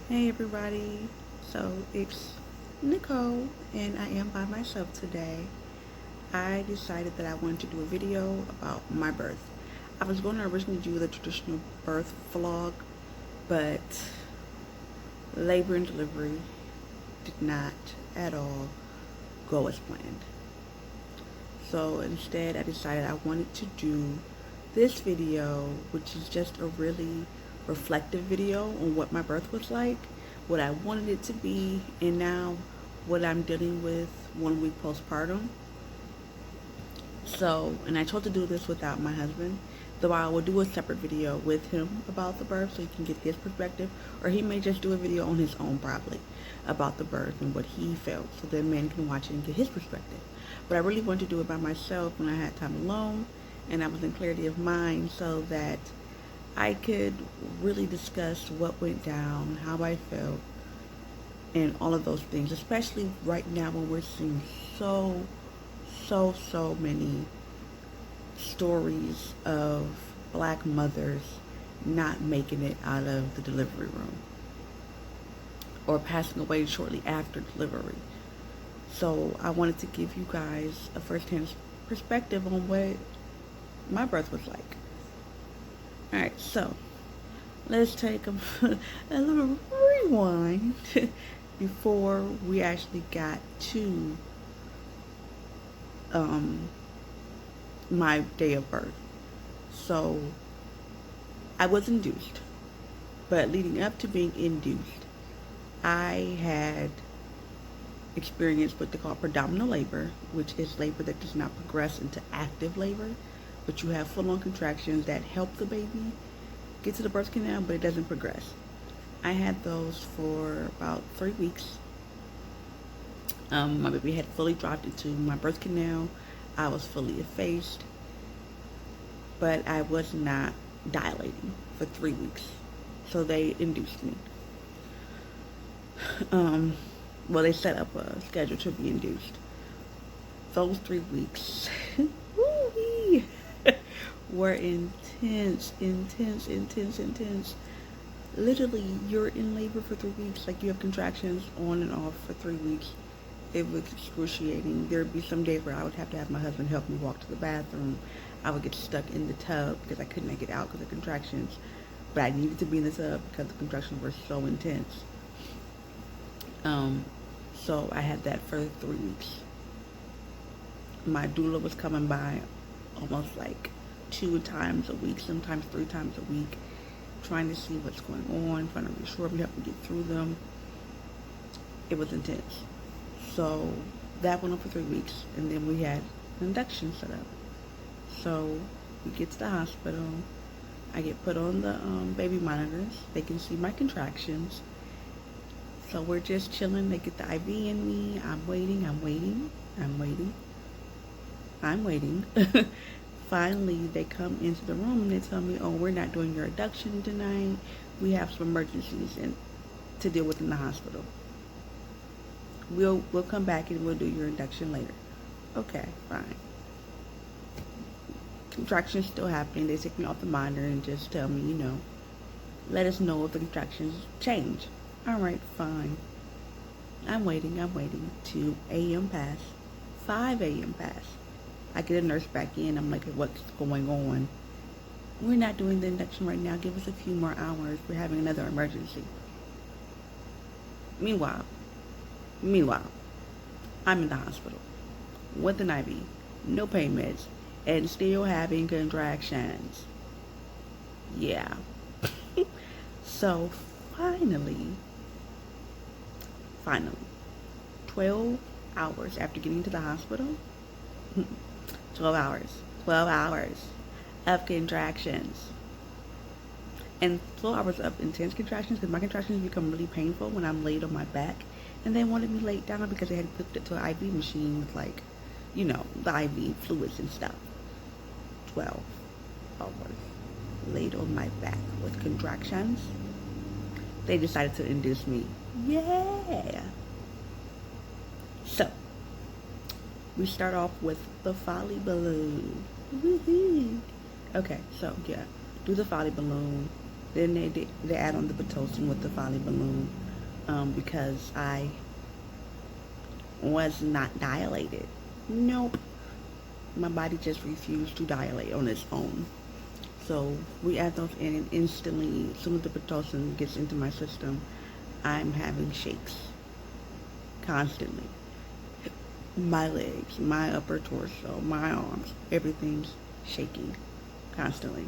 Hey everybody, so it's Nicole and I am by myself today. I decided that I wanted to do a video about my birth. I was going to originally do the traditional birth vlog, but labor and delivery did not at all go as planned. So instead I decided I wanted to do this video, which is just a really reflective video on what my birth was like, what I wanted it to be, and now what I'm dealing with 1 week postpartum. So, and I chose to do this without my husband, though I will do a separate video with him about the birth so you can get his perspective, or he may just do a video on his own probably about the birth and what he felt, so that men can watch it and get his perspective. But I really wanted to do it by myself when I had time alone and I was in clarity of mind so that I could really discuss what went down, how I felt, and all of those things, especially right now when we're seeing so many stories of black mothers not making it out of the delivery room or passing away shortly after delivery. So I wanted to give you guys a first-hand perspective on what my birth was like. Alright, so let's take a little rewind before we actually got to my day of birth. So I was induced, but leading up to being induced, I had experienced what they call predominant labor, which is labor that does not progress into active labor, but you have full-on contractions that help the baby get to the birth canal, but it doesn't progress. I had those for about 3 weeks. My baby had fully dropped into my birth canal. I was fully effaced, but I was not dilating for 3 weeks. So they induced me. Well, they set up a schedule to be induced. Those 3 weeks were intense. Literally, you're in labor for 3 weeks. Like, you have contractions on and off for 3 weeks. It was excruciating. There'd be some days where I would have to have my husband help me walk to the bathroom. I would get stuck in the tub because I couldn't make it out because of contractions. But I needed to be in the tub because the contractions were so intense. So I had that for 3 weeks. My doula was coming by almost like 2 times a week, sometimes 3 times a week, trying to see what's going on, trying to reassure me, help me get through them. It was intense. So that went on for 3 weeks, and then we had an induction set up. So we get to the hospital. I get put on the baby monitors. They can see my contractions. So we're just chilling. They get the IV in me. I'm waiting. Finally, they come into the room and they tell me, "Oh, we're not doing your induction tonight. We have some emergencies to deal with in the hospital. We'll come back and we'll do your induction later." Okay, fine. Contractions still happening. They take me off the monitor and just tell me, let us know if the contractions change. All right, fine. I'm waiting. 2 a.m. pass. 5 a.m. pass. I get a nurse back in. I'm like, what's going on? We're not doing the induction right now. Give us a few more hours. We're having another emergency. Meanwhile, I'm in the hospital with an IV, no pain meds, and still having contractions. Yeah. So finally, 12 hours after getting to the hospital, 12 hours of contractions. And 12 hours of intense contractions, because my contractions become really painful when I'm laid on my back. And they wanted me laid down because they had hooked it to an IV machine with, like, the IV fluids and stuff. 12 hours laid on my back with contractions. They decided to induce me. Yeah. So, we start off with the Folly balloon. Woohoo. Okay, so yeah, do the Folly balloon. Then they add on the Pitocin with the Folly balloon, because I was not dilated. Nope, my body just refused to dilate on its own. So we add those in, and instantly, as soon as the Pitocin gets into my system, I'm having shakes constantly. My legs, my upper torso, my arms, everything's shaking constantly.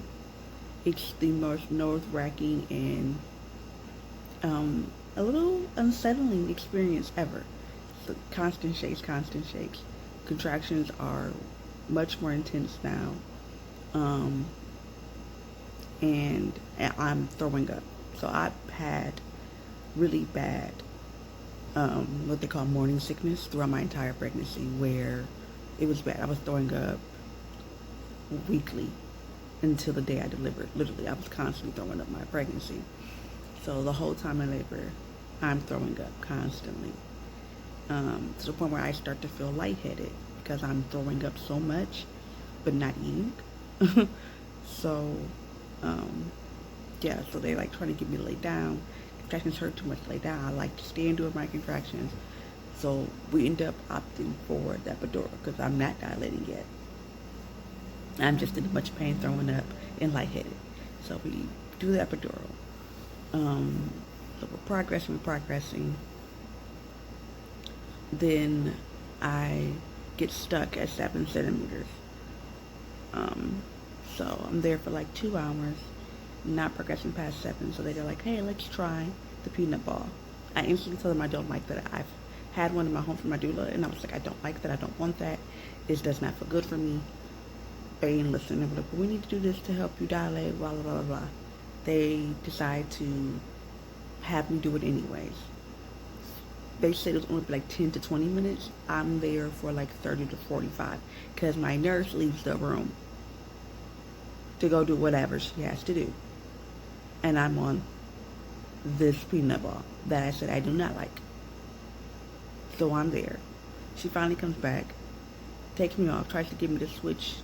It's the most nerve-wracking and a little unsettling experience ever. So constant shakes, constant shakes. Contractions are much more intense now, um, and I'm throwing up. So I've had really bad, what they call morning sickness throughout my entire pregnancy, where it was bad. I was throwing up weekly until the day I delivered. Literally, I was constantly throwing up my pregnancy. So the whole time in labor, I'm throwing up constantly, to the point where I start to feel lightheaded because I'm throwing up so much, but not eating. So, yeah, so they like trying to get me to lay down. Contractions hurt too much to lay down. I like to stand during my contractions. So we end up opting for the epidural because I'm not dilating yet. I'm just in much pain, throwing up, and lightheaded. So we do the epidural. So we're progressing. Then I get stuck at 7 centimeters. So I'm there for like 2 hours, not progressing past 7. So they're like, hey, let's try the peanut ball. I instantly told them I don't like that. I've had one in my home from my doula, and I was like, I don't like that. I don't want that. This does not feel good for me. They ain't listening. They were like, well, we need to do this to help you dilate, blah, blah, blah, blah. They decide to have me do it anyways. They said it was only like 10 to 20 minutes. I'm there for like 30 to 45 because my nurse leaves the room to go do whatever she has to do. And I'm on this peanut ball that I said I do not like. So I'm there. She finally comes back, takes me off, tries to get me to switch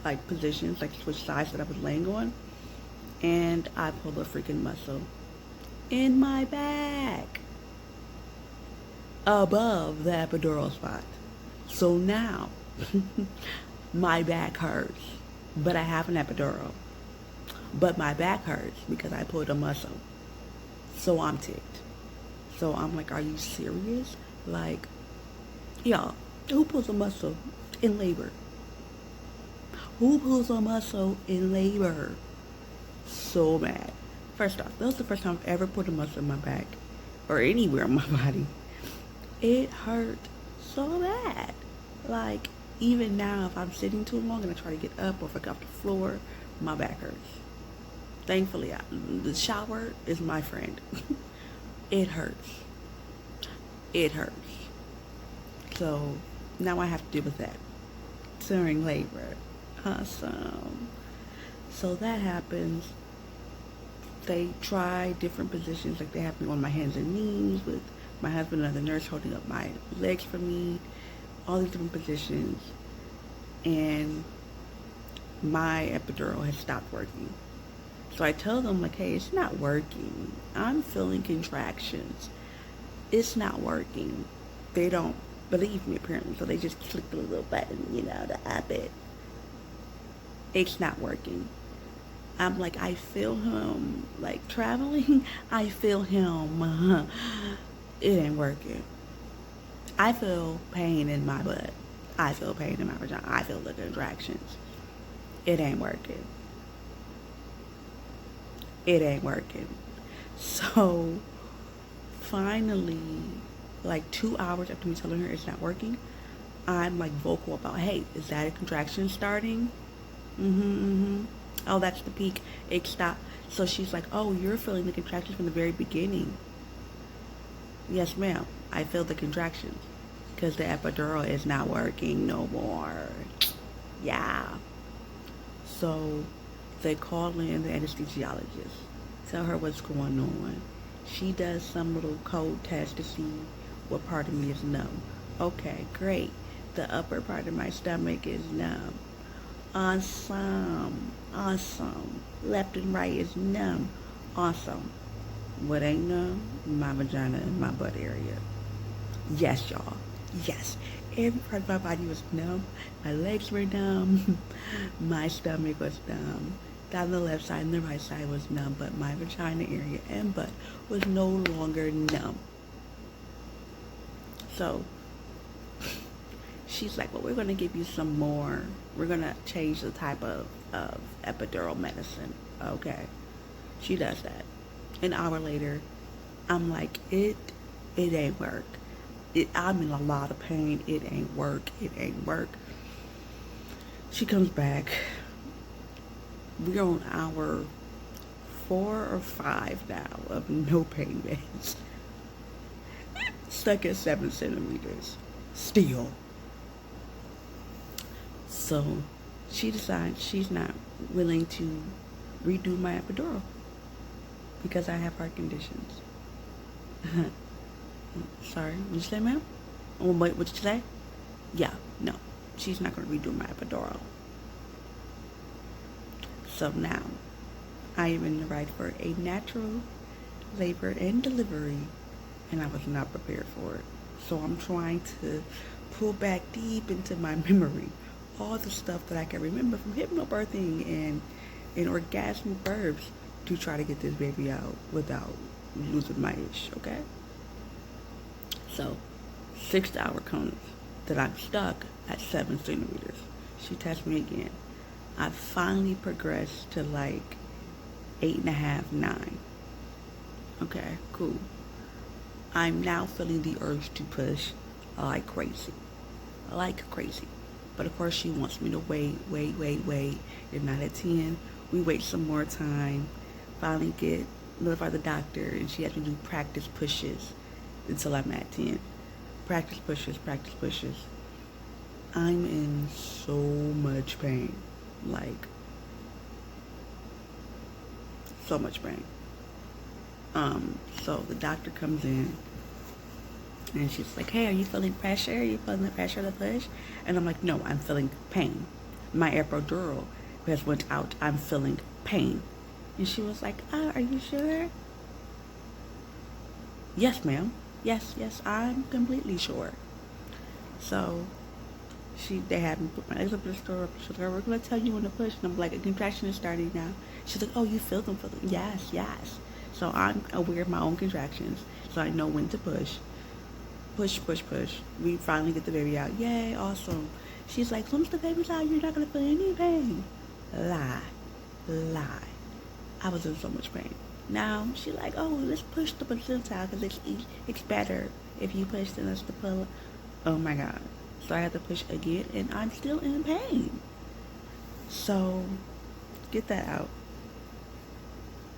like positions, like switch sides that I was laying on. And I pulled a freaking muscle in my back above the epidural spot. So now my back hurts, but I have an epidural. But my back hurts because I pulled a muscle. So I'm ticked. So I'm like, are you serious? Like, y'all, who pulls a muscle in labor? Who pulls a muscle in labor? So mad. First off, that was the first time I've ever put a muscle in my back or anywhere on my body. It hurt so bad. Like, even now, if I'm sitting too long and I try to get up, or if I get off the floor, my back hurts. Thankfully, the shower is my friend. It hurts. It hurts. So now I have to deal with that during labor. Awesome. So that happens. They try different positions, like they have me on my hands and knees with my husband and another nurse holding up my legs for me, all these different positions, and my epidural has stopped working. So I tell them, like, hey, it's not working. I'm feeling contractions. It's not working. They don't believe me, apparently, so they just click the little button, to up it. It's not working. I'm like, I feel him, like, traveling. I feel him. It ain't working. I feel pain in my butt. I feel pain in my vagina. I feel the contractions. It ain't working. It ain't working. So finally, like 2 hours after me telling her it's not working, I'm like vocal about, hey, is that a contraction starting? Oh, that's the peak. It stopped. So she's like, oh, you're feeling the contractions from the very beginning. Yes, ma'am. I feel the contractions because the epidural is not working no more. Yeah. So they call in the anesthesiologist, tell her what's going on. She does some little code test to see what part of me is numb. Okay, great. The upper part of my stomach is numb. Awesome. Left and right is numb. Awesome. What ain't numb? My vagina and my butt area. Yes, y'all. Yes. Every part of my body was numb. My legs were numb. My stomach was numb. Down the left side and the right side was numb, but my vagina area and butt was no longer numb. So she's like, well, we're going to give you some more. We're going to change the type of epidural medicine. Okay. She does that. An hour later, I'm like, it ain't work. I'm in a lot of pain. It ain't work. It ain't work. She comes back. We're on hour 4 or 5 now of no pain meds. Stuck at 7 centimeters. Still. So she decides she's not willing to redo my epidural because I have heart conditions. Sorry, what did you say, ma'am? Oh, wait, what did you say? Yeah, no, she's not going to redo my epidural. So now, I am in the right for a natural labor and delivery, and I was not prepared for it. So I'm trying to pull back deep into my memory all the stuff that I can remember from hypnobirthing and orgasmic births to try to get this baby out without losing my ish, okay? So, 6th hour comes that I'm stuck at 7 centimeters. She tests me again. I finally progressed to like 8.5, 9. Okay, cool. I'm now feeling the urge to push like crazy. Like crazy. But of course she wants me to wait. You're not at 10. We wait some more time. Finally get notified the doctor, and she has to do practice pushes until I'm at 10. Practice pushes. I'm in so much pain. Like, so much pain. So the doctor comes in, and she's like, hey, are you feeling pressure? Are you feeling the pressure of the push? And I'm like, no, I'm feeling pain. My epidural has went out. I'm feeling pain. And she was like, oh, are you sure? Yes, ma'am. Yes, I'm completely sure. So they had me put my legs up to the store. She's like, we're going to tell you when to push. And I'm like, a contraction is starting now. She's like, oh, you feel them? Yes. So I'm aware of my own contractions. So I know when to push. Push. We finally get the baby out. Yay, awesome. She's like, once the baby's out, you're not going to feel any pain. Lie. I was in so much pain. Now, she's like, oh, let's push the placenta because it's better if you push than us to pull. Oh my God. So I had to push again, and I'm still in pain. So, get that out.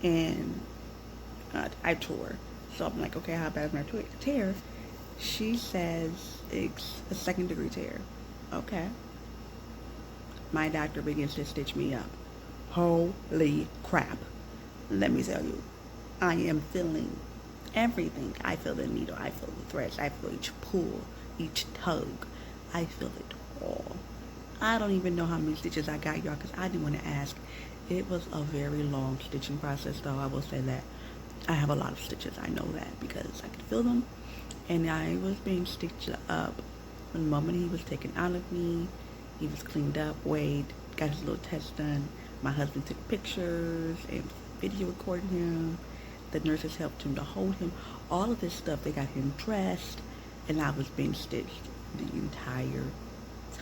And I tore. So I'm like, okay, how bad is my tear? She says it's a 2nd-degree tear. Okay. My doctor begins to stitch me up. Holy crap. Let me tell you, I am feeling everything. I feel the needle, I feel the threads, I feel each pull, each tug. I feel it all. I don't even know how many stitches I got, y'all, because I didn't want to ask. It was a very long stitching process, though. I will say that. I have a lot of stitches. I know that because I could feel them. And I was being stitched up. From the moment he was taken out of me, he was cleaned up, weighed, got his little test done. My husband took pictures and video recorded him. The nurses helped him to hold him. All of this stuff, they got him dressed, and I was being stitched the entire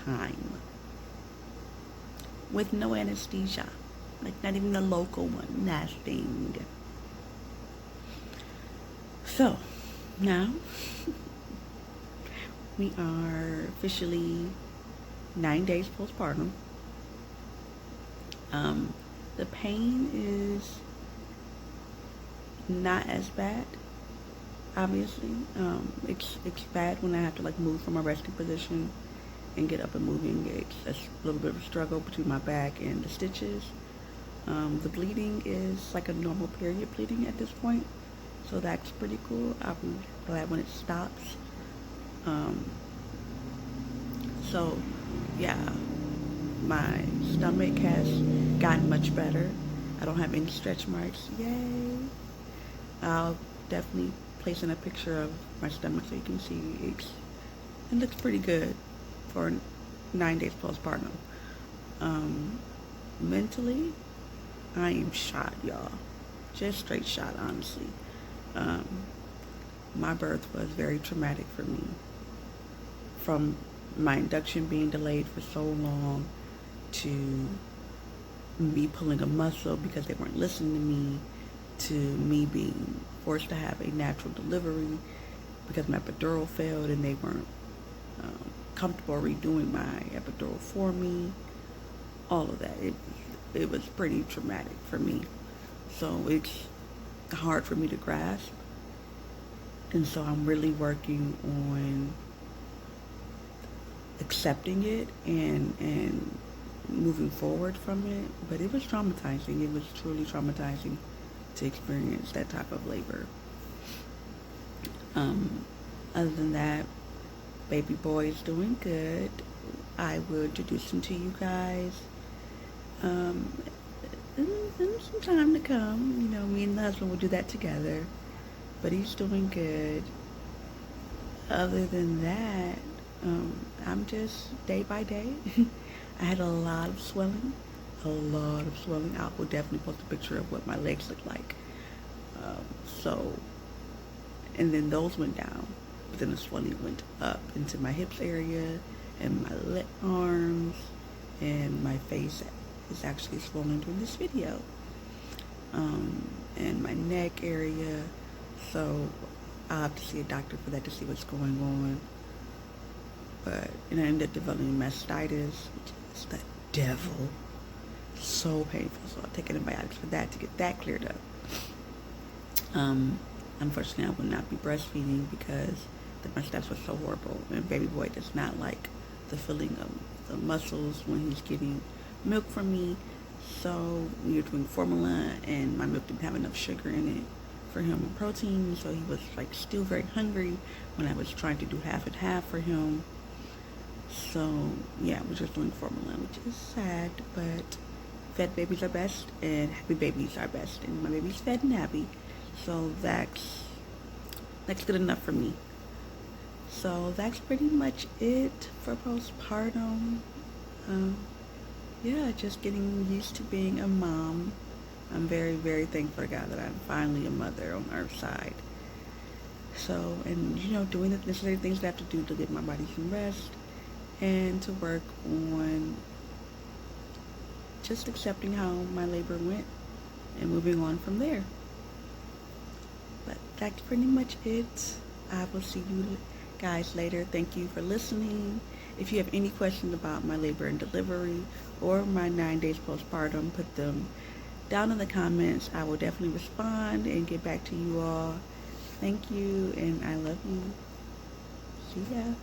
time with no anesthesia, like not even a local one, nothing. So now we are officially 9 days postpartum. The pain is not as bad, obviously. It's bad when I have to like move from a resting position and get up and moving. It's a little bit of a struggle between my back and the stitches. The bleeding is like a normal period bleeding at this point, so that's pretty cool. I'll be glad when it stops. So yeah, my stomach has gotten much better. I don't have any stretch marks. Yay! I'll definitely place in a picture of my stomach so you can see it looks pretty good for 9 days postpartum. Mentally, I am shot, y'all. Just straight shot, honestly. My birth was very traumatic for me. From my induction being delayed for so long to me pulling a muscle because they weren't listening to me, to me being forced to have a natural delivery because my epidural failed and they weren't comfortable redoing my epidural for me. All of that. It was pretty traumatic for me. So it's hard for me to grasp. And so I'm really working on accepting it and moving forward from it. But it was traumatizing. It was truly traumatizing to experience that type of labor. Other than that, baby boy is doing good. I will introduce him to you guys in some time to come. You know, me and the husband will do that together. But he's doing good. Other than that, I'm just day by day. I had a lot of swelling. A lot of swelling. I will definitely post a picture of what my legs look like. And then those went down. But then the swelling went up into my hips area and my arms, and my face is actually swollen during this video. And my neck area. So I'll have to see a doctor for that to see what's going on. And I ended up developing mastitis, which is the devil. So painful. So I'll take antibiotics for that to get that cleared up. Unfortunately, I will not be breastfeeding because the mastitis was so horrible. And baby boy does not like the feeling of the muscles when he's getting milk from me. So we were doing formula, and my milk didn't have enough sugar in it for him and protein. So he was like still very hungry when I was trying to do half and half for him. So yeah, we're just doing formula, which is sad, but fed babies are best and happy babies are best, and my baby's fed and happy. So that's good enough for me. So that's pretty much it for postpartum. Yeah, just getting used to being a mom. I'm very, very thankful to God that I'm finally a mother on Earth's side. So, and doing the necessary things that I have to do to give my body some rest and to work on just accepting how my labor went and moving on from there. But that's pretty much it. I will see you guys later. Thank you for listening. If you have any questions about my labor and delivery or my 9 days postpartum, put them down in the comments. I will definitely respond and get back to you all. Thank you, and I love you. See ya.